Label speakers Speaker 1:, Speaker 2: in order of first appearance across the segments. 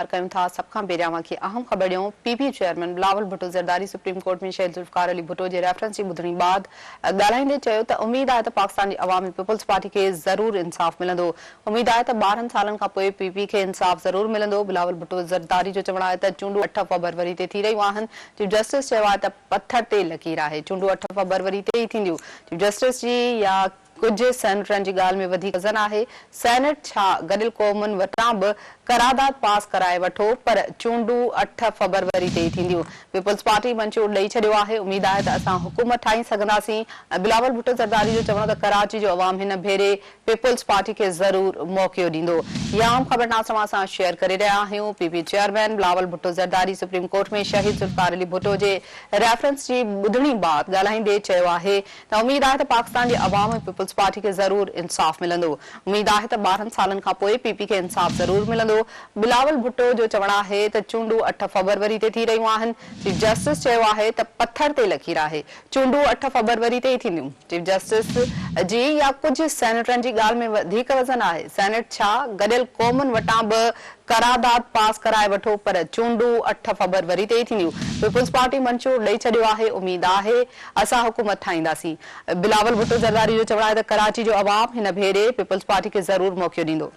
Speaker 1: कयूं था सब खां पहिरियां की अहम ख़बरूं PP chairman Bilawal Bhutto Zardari supreme court में शहीद ज़ुल्फ़िकार अली भुट्टो जे रेफरेंस जी ॿुधणी बाद ॻाल्हाईंदे चयो त उम्मीद आहे त पाकिस्तान जी अवामी पीपल्स पार्टी खे ज़रूर इंसाफ़ मिलंदो। उम्मीद आहे त 12 सालनि खां पोइ पीपी खे इंसाफ़ ज़रूर मिलंदो। बिलावल भुट्टो ज़रदारी जो चवणु आहे त चूंडूं 8 फरवरी ते थी रहियूं आहिनि। चीफ जस्टिस चयो आहे त पत्थर ते लकीर आहे, चूंडूं 8 फरवरी ते ई थींदियूं। चीफ जस्टिस जी या कुछ सेनेटरनि जी ॻाल्हि में वधीक वज़न आहे। सेनेट छा गॾियल क़ौमुनि वटां बि करारदाद पास कराए वठो, पर चूंडूं 8 फरवरी ते ई थींदियूं। पीपल्स पार्टी मंशूर ॾेई छॾियो आहे। उम्मीद आहे त असां हुकूमत ठाहे सघंदासीं। बिलावल भुट्टो ज़रदारी जो चवणु त कराची जो अवाम हिन भेरे पीपल्स पार्टी खे ज़रूर मौक़ो ॾींदो। इहा आम ख़बर तव्हां सां शेयर करे रहिया आहियूं। PP chairman Bilawal Bhutto Zardari supreme court में शहीद ज़ुल्फ़िकार अली भुट्टो जे रेफरेंस जी ॿुधणी बाद ॻाल्हाईंदे चयो आहे त उम्मीद आहे त पाकिस्तान जे अवाम ऐं पीपल्स पार्टी के जरूर इंसाफ मिलंदो। उम्मीद आहे त 12 सालनि खां पोइ पीपी खे इंसाफ ज़रूर मिलंदो। बिलावल भुट्टो जो चवणु आहे त चूंडूं 8 फरवरी ते थी रहियूं आहिनि। चीफ जस्टिस चयो आहे त पत्थर ते लकीर आहे, चूंडूं 8 फरवरी ते ई थींदियूं। चीफ जस्टिस जी या कुछ सेनेटरनि जी ॻाल्हि में वधीक वज़न आहे। सेनेट छा गॾियल क़ौमुनि वटां बि करारदाद पास कराए वठो, पर चूंडूं 8 फरवरी ते ई थींदियूं। पीपल्स पार्टी मंशूर ॾेई छॾियो आहे। उम्मीद आहे असां हुकूमत ठाहींदासीं। बिलावल भुट्टो ज़रदारी जो चवणु आहे त कराची जो अवाम हिन भेरे पीपल्स पार्टी खे ज़रूर मौक़ो ॾींदो।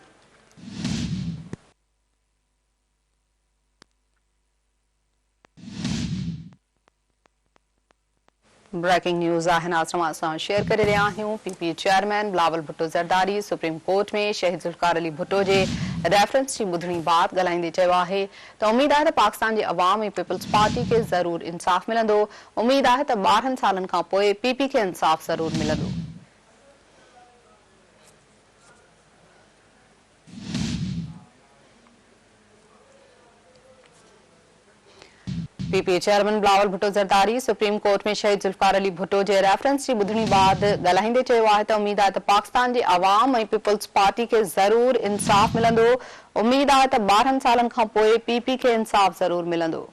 Speaker 1: ब्रेकिंग न्यूज़ आहे नाज़रीन शेयर करे रहिया आहियूं। PP chairman Bilawal Bhutto Zardari supreme court में शहीद ज़ुल्फ़िकार अली भुट्टो जे रेफरेंस जी ॿुधणी बाद ॻाल्हाईंदे चयो आहे त उम्मीद आहे त पाकिस्तान जे अवाम ऐं पीपल्स पार्टी खे ज़रूर इंसाफ़ मिलंदो। उम्मीद आहे त 12 सालनि खां पोइ पीपी खे इंसाफ़ ज़रूर मिलंदो। PP chairman Bilawal Bhutto Zardari supreme court में शहीद ज़ुल्फ़िकार अली भुट्टो जे रेफरेंस जी ॿुधणी बाद ॻाल्हाईंदे चयो आहे त उम्मीद आहे त पाकिस्तान जे अवाम ऐं पीपल्स पार्टी खे ज़रूर इंसाफ़ मिलंदो। उम्मीद आहे त 12 सालनि खां पोइ पीपी खे इंसाफ़ ज़रूर मिलंदो।